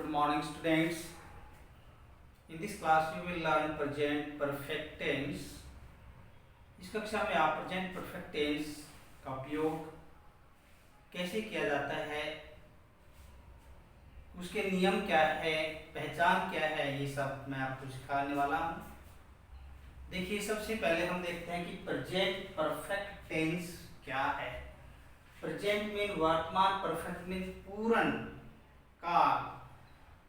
Good morning, students. In this class, we will learn present perfect tense. इस कक्षा में आप प्रेजेंट परफेक्ट टेंस का उपयोग कैसे किया जाता है, उसके नियम क्या है, पहचान क्या है, ये सब मैं आपको सिखाने वाला हूँ। देखिए, सबसे पहले हम देखते हैं कि प्रेजेंट परफेक्ट टेंस क्या है। प्रेजेंट मीन वर्तमान, परफेक्ट मीन पूर्ण काल,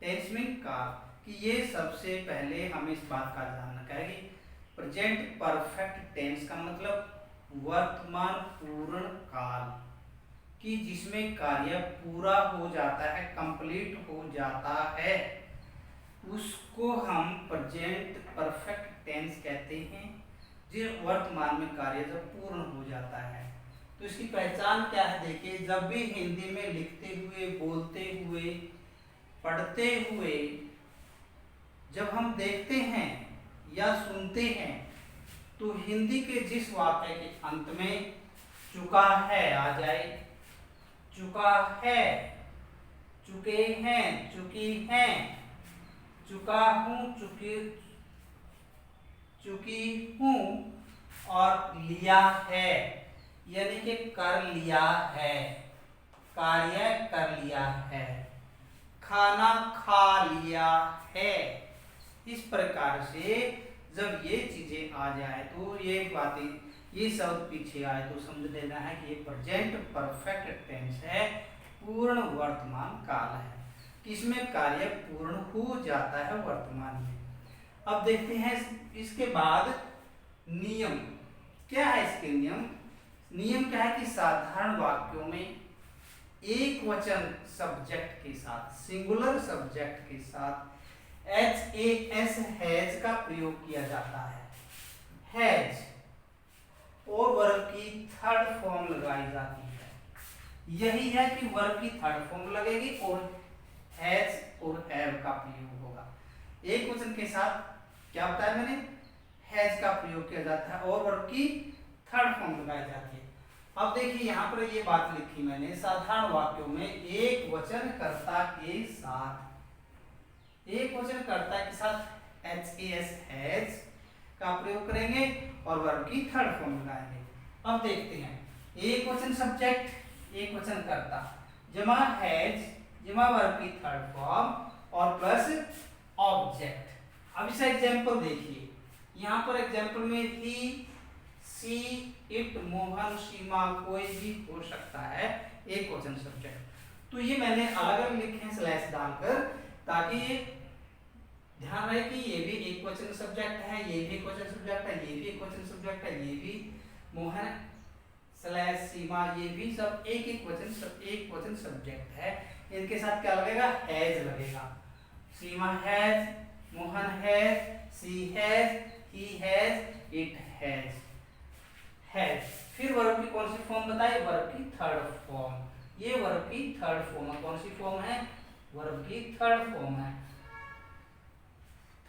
टेंस मीन काल। कि ये सबसे पहले हमें इस बात का जानना है कि प्रेजेंट परफेक्ट टेंस का मतलब वर्तमान पूर्ण काल, कि जिसमें कार्य पूरा हो जाता है, कंप्लीट हो जाता है, उसको हम प्रेजेंट परफेक्ट टेंस कहते हैं। जो वर्तमान में कार्य जब पूर्ण हो जाता है, तो इसकी पहचान क्या है। देखिए, जब भी हिंदी में लिखते हुए, बोलते हुए, पढ़ते हुए जब हम देखते हैं या सुनते हैं, तो हिंदी के जिस वाक्य के अंत में चुका है आ जाए, चुका है, चुके हैं, चुकी हैं, चुका हूं, चुकी हूं, और लिया है, यानी कि कर लिया है, कार्य कर लिया है, खाना खा लिया है। इस प्रकार से जब ये चीजें आ जाए, तो ये बातें, ये शब्द पीछे आए, तो समझ लेना है कि ये प्रेजेंट परफेक्ट टेंस है, पूर्ण वर्तमान काल है, किसमें कार्य पूर्ण हो जाता है वर्तमान में। अब देखते हैं इसके बाद नियम क्या है। इसके नियम क्या है कि साधारण वाक्यों में एक वचन सब्जेक्ट के साथ, सिंगुलर सब्जेक्ट के साथ HAS हैज का प्रयोग किया जाता है। हैज और वर्ब की थर्ड फॉर्म लगाई जाती है। यही है कि वर्ब की थर्ड फॉर्म लगेगी और हैज और हैव का प्रयोग होगा। एक वचन के साथ क्या बताया मैंने, हैज का प्रयोग किया जाता है और वर्ब की थर्ड फॉर्म लगाई जाती है। अब देखिए, यहाँ पर ये बात लिखी मैंने, साधारण वाक्यों में एक वचनकर्ता के साथ, एक वचनकर्ता के साथ HAS हैज का प्रयोग करेंगे और वर्ब की थर्ड फॉर्म लगाएंगे। अब देखते हैं, एक वचन सब्जेक्ट, एक वचनकर्ता, जमा हैज, जमा वर्ब की थर्ड फॉर्म और प्लस ऑब्जेक्ट। अब इसका एग्जांपल देखिए, यहाँ पर एग्जांपल में ही, सी, इट, मोहन, सीमा, कोई भी हो सकता है, एक वचन सब्जेक्ट। तो ये मैंने अलग अलग लिखे हैं स्लैश डालकर, ताकि ध्यान रहे कि ये भी एक वचन सब्जेक्ट है, ये भी एक वचन सब्जेक्ट है, ये भी एक वचन सब्जेक्ट है, ये भी मोहन स्लैश सीमा, ये भी सब एक वचन सब्जेक्ट है। इनके साथ क्या लगेगा, हैज लगेगा। Seema has, Mohan has, she has, he has, it has, has. फिर वर्ब की कौन सी फॉर्म बताइए, वर्ब की थर्ड फॉर्म। ये वर्ब की थर्ड फॉर्म है। कौन सी फॉर्म है, वर्ब की थर्ड फॉर्म है,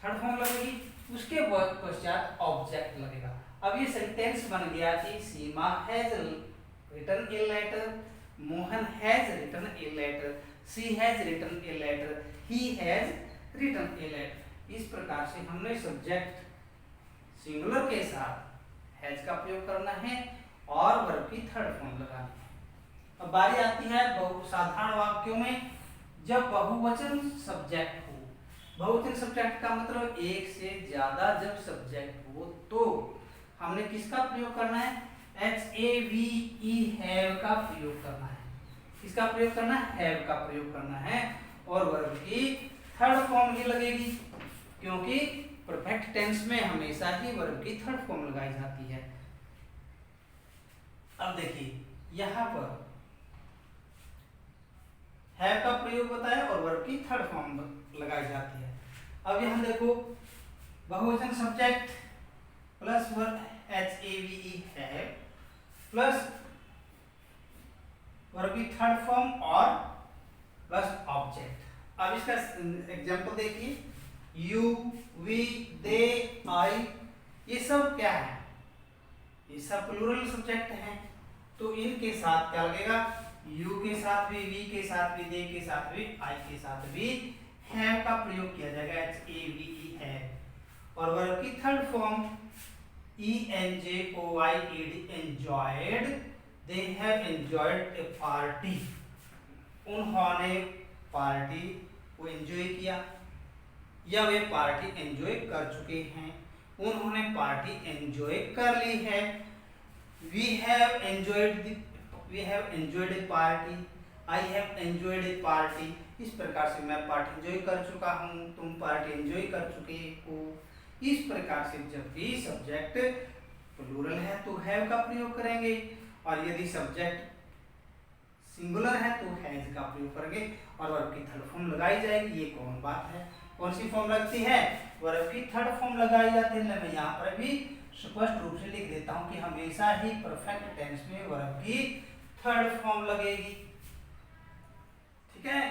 थर्ड फॉर्म लगेगी। उसके पश्चात ऑब्जेक्ट लगेगा। अब ये सेंटेंस बन गया कि Seema has written a letter, Mohan has written a letter, she has written a letter, he has written a letter. इस प्रकार से हमने सब्जेक्ट सिंगुलर के साथ हैज का प्रयोग करना है और वर्ब की थर्ड फॉर्म लगानी है। अब बारी आती है साधारण वाक्यों में, जब बहुवचन सब्जेक्ट हो। बहुवचन सब्जेक्ट का मतलब एक से ज्यादा जब सब्जेक्ट हो, तो हमने किसका प्रयोग करना है, HAVE हैव का प्रयोग करना है। किसका प्रयोग करना है, हैव का प्रयोग करना है, और वर्ब की थर्ड फॉर्म ही लगेगी, क्योंकि परफेक्ट टेंस में हमेशा ही वर्ब की थर्ड फॉर्म लगाई जाती है। अब देखिए, यहां पर हैव का प्रयोग होता है और वर्ब की थर्ड फॉर्म लगाई जाती है। अब यहां देखो, बहुवचन subject plus verb HAVE have plus verb की थर्ड फॉर्म और प्लस ऑब्जेक्ट। अब इसका एग्जांपल देखिए, यू, वी, दे, आई, ये सब क्या है, ये सब प्लूरल सब्जेक्ट हैं। तो इनके साथ क्या लगेगा, यू के साथ भी, वी के साथ भी, दे के साथ भी, आई के साथ भी हैव का प्रयोग किया जाएगा, HAVE हैव। और वर्ब की third form ENJOYED enjoyed, they have enjoyed A party, उन्होंने पार्टी को एंजॉय किया या वे पार्टी एंजॉय कर चुके हैं, उन्होंने पार्टी एंजॉय कर ली है। We have enjoyed a party, I have enjoyed a party। इस प्रकार से मैं पार्टी एंजॉय कर चुका हूँ, तुम पार्टी एंजॉय कर चुके हो। इस प्रकार से जब भी सब्जेक्ट प्लूरल है तो हैव का प्रयोग करेंगे, और यदि सब्जेक्ट सिंगुलर है तो हैज का प्रयोग करेंगे, और वर्ब की थर्ड फॉर्म लगाई जाएगी। ये कौन बात है, कौन सी फॉर्म लगती है, वर्ब की थर्ड फॉर्म लगाई जाती है। मैं यहाँ पर भी स्पष्ट रूप से लिख देता हूँ कि हमेशा ही परफेक्ट टेंस में वर्ब की थर्ड फॉर्म लगेगी। ठीक है।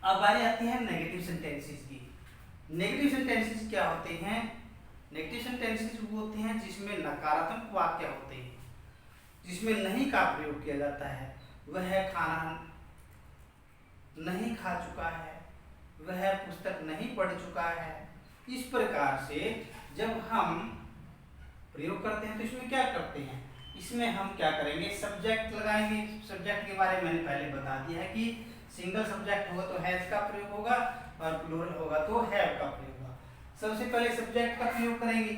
अब बारी आती है नेगेटिव सेंटेंसेस की। नेगेटिव सेंटेंसेस क्या होते हैं? नेगेटिव सेंटेंसेस वो होते हैं जिसमें नकारात्मक वाक्य होते हैं, जिसमें नहीं का प्रयोग किया जाता है। वह खाना नहीं खा चुका है, वह पुस्तक नहीं पढ़ चुका है। इस प्रकार से जब हम प्रयोग करते हैं तो इसमें क्या करते हैं, इसमें हम क्या करेंगे, सब्जेक्ट लगाएंगे। सब्जेक्ट के बारे में मैंने पहले बता दिया है कि सिंगल सब्जेक्ट होगा तो हैज का प्रयोग होगा, और प्लूरल होगा तो हैव का प्रयोग होगा। सबसे पहले सब्जेक्ट का प्रयोग करेंगे,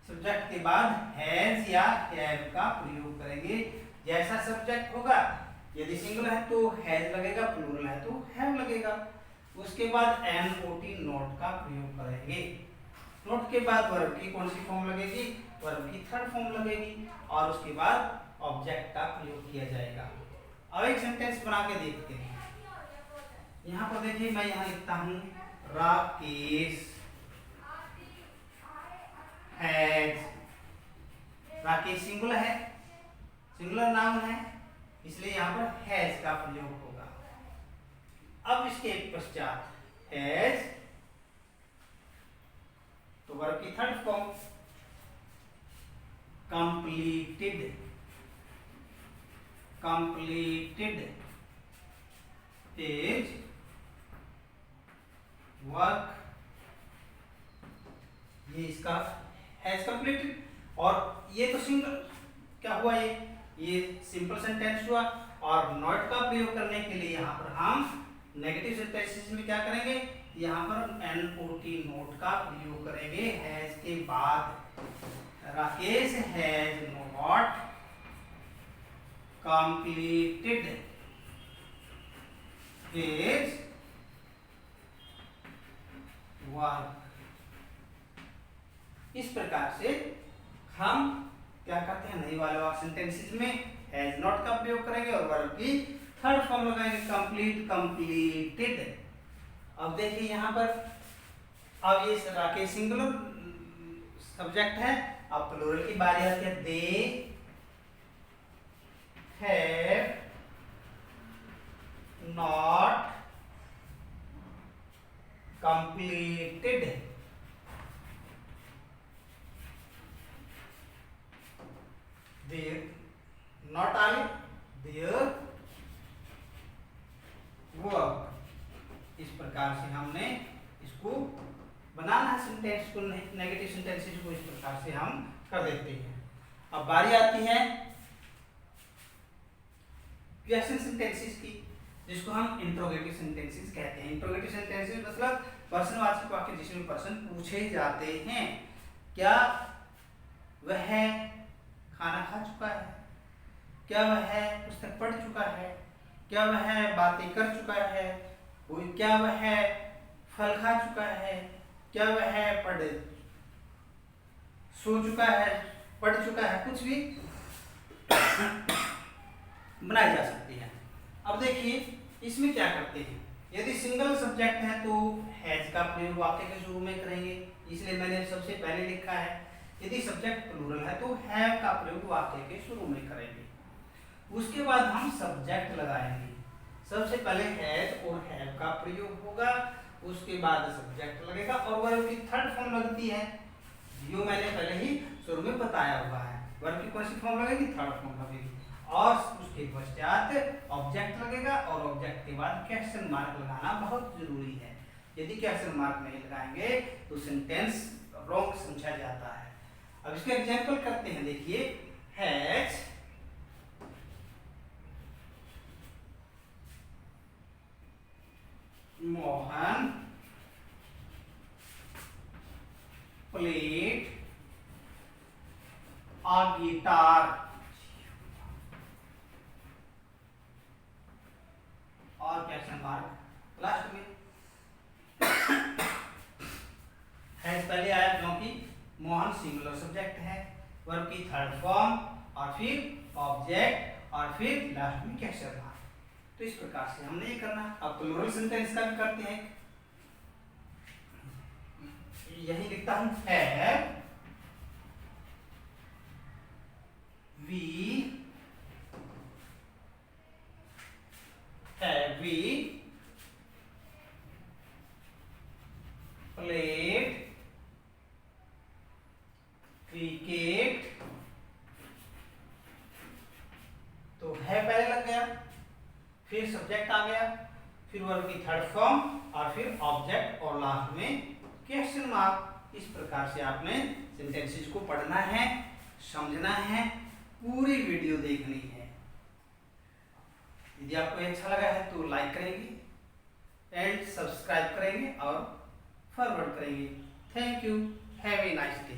सब्जेक्ट के बाद हैज या हैव का प्रयोग करेंगे। जैसा सब्जेक्ट होगा, यदि सिंगल है तो हैज लगेगा, प्लूरल है तो हैव लगेगा। उसके बाद NOT नोट का प्रयोग करेंगे। नोट के बाद वर्ब की कौन सी फॉर्म लगेगी, वर्ब की थर्ड फॉर्म लगेगी, और उसके बाद ऑब्जेक्ट का प्रयोग किया जाएगा। अब एक सेंटेंस बना के देखते हैं। यहाँ पर देखिए, मैं यहाँ लिखता हूँ राकेश हैज। राकेश सिंगुलर है, सिंगुलर नाउन है, इसलिए यहाँ पर हैज का प्रयोग होगा। अब इसके पश्चात हैज तो वर्ब की third form completed, completed is work, ये इसका हैज completed। और ये तो सिंगल क्या हुआ, ये सिंपल सेंटेंस हुआ। और नॉट का प्रयोग करने के लिए यहाँ पर हम नेगेटिव सेंटेंसेस में क्या करेंगे, यहाँ पर NOT नोट का प्रयोग करेंगे हैज के बाद। Rakesh has not completed his work। इस प्रकार से हम क्या करते हैं, नहीं वाले सेंटेंसेस में हैज नॉट का प्रयोग करेंगे और वर्ब की थर्ड फॉर्म लगाएंगे, कंप्लीट, कंप्लीटेड। अब देखिए यहाँ पर, अब ये राकेश सिंगुलर सब्जेक्ट है। अब प्लूरल की बारी आती है, they have not completed there, not आए, देयर वर्क। इस प्रकार से हमने इसको बनाना है, सेंटेंस को, नेगेटिव सेंटेंसेस को इस प्रकार से हम कर देते हैं। अब बारी आती है क्वेश्चन सेंटेंसेस की, जिसको हम इंट्रोगेटिव सेंटेंसेस कहते हैं। इंट्रोगेटिव सेंटेंसेस मतलब प्रश्नवाचक वाक्य जिसमें प्रश्न पूछे जाते हैं। क्या वह खाना खा चुका है, क्या वह पुस्तक पढ़ चुका है, क्या वह बातें कर चुका है, क्या वह फल खा चुका है, क्या वह सो चुका है, पढ़ चुका है, कुछ भी बनाई जा सकती है। अब देखिए इसमें क्या करते हैं, यदि सिंगल सब्जेक्ट है तो हैज का प्रयोग वाक्य के शुरू में करेंगे, इसलिए मैंने सबसे पहले लिखा है। यदि सब्जेक्ट प्लूरल है तो हैव का प्रयोग वाक्य के शुरू में करेंगे। उसके बाद हम सब्जेक्ट लगाएंगे। सबसे पहले हैज और हैव का प्रयोग होगा, उसके बाद सब्जेक्ट लगेगा, और वर्ब की थर्ड फॉर्म लगती है, जो मैंने पहले ही शुरू में बताया हुआ है। वर्ब की कौन सी फॉर्म लगेगी, थर्ड फॉर्म लगेगी। और उसके पश्चात ऑब्जेक्ट लगेगा और ऑब्जेक्ट के बाद क्वेश्चन मार्क लगाना बहुत जरूरी है। यदि क्वेश्चन मार्क नहीं लगाएंगे तो सेंटेंस रॉन्ग समझा जाता है। अब इसका एग्जांपल करते हैं। देखिए, has Mohan played a guitar और क्वेश्चन मार्क लास्ट में। हैज पहले आया क्योंकि मोहन सिंगुलर सब्जेक्ट है, वर्ब की थर्ड फॉर्म और फिर ऑब्जेक्ट और फिर लास्ट में क्वेश्चन मार्क। तो इस प्रकार से हमने ये करना। अब प्लूरल सेंटेंस का भी करते हैं। यही लिखता हूं, हैव we played cricket। तो है पहले लग गया, फिर सब्जेक्ट आ गया, फिर वर्ब की थर्ड फॉर्म और फिर ऑब्जेक्ट और लास्ट में क्वेश्चन मार्क। इस प्रकार से आपने सेंटेंसेस को पढ़ना है, समझना है, पूरी वीडियो देखनी है। यदि आपको अच्छा लगा है तो लाइक करेंगे एंड सब्सक्राइब करेंगे और फॉरवर्ड करेंगे। Thank you, have a nice day.